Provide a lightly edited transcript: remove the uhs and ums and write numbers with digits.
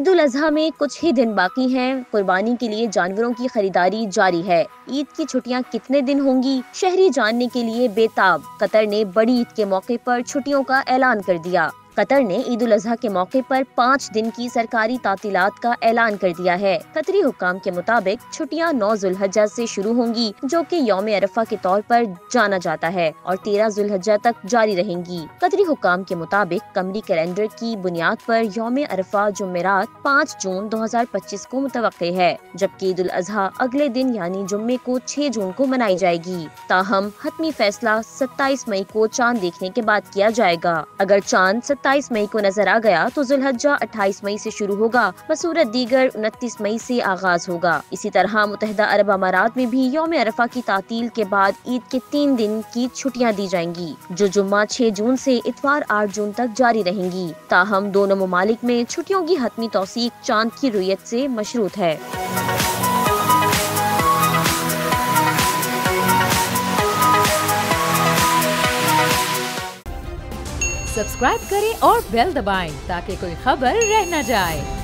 ईद उल अजहा में कुछ ही दिन बाकी हैं। कुर्बानी के लिए जानवरों की खरीदारी जारी है। ईद की छुट्टियां कितने दिन होंगी, शहरी जानने के लिए बेताब। कतर ने बड़ी ईद के मौके पर छुट्टियों का ऐलान कर दिया। कतर ने ईद उल अजहा के मौके पर 5 दिन की सरकारी तातीलात का ऐलान कर दिया है। कतरी हुक्काम के मुताबिक छुट्टियां 9 जुल्हज्जा से शुरू होंगी, जो कि यौम अरफा के तौर पर जाना जाता है, और 13 जुल्हज्जा तक जारी रहेंगी। कतरी हुक्काम के मुताबिक कमरी कैलेंडर की बुनियाद पर यौम अरफा जुमेरात 5 जून 2025 को मुतवक्के है, जबकि ईद उल अजहा अगले दिन यानी जुम्मे को 6 जून को मनाई जाएगी। ताहम हतमी फैसला 27 मई को चांद देखने के बाद किया जाएगा। अगर चांद 27 मई को नजर आ गया तो जुल्हज्जा 28 मई से शुरू होगा, बसूरत दीगर 29 मई से आगाज होगा। इसी तरह मुत्तहिदा अरब अमारात में भी यौम अरफा की तातील के बाद ईद के 3 दिन की छुट्टियां दी जाएंगी, जो जुम्मा 6 जून से इतवार 8 जून तक जारी रहेंगी। ताहम दोनों ममालिक में छुट्टियों की हतमी तौसीक चांद की रुयत से मशरूत है। सब्सक्राइब करें और बेल दबाएं ताकि कोई खबर रह न जाए।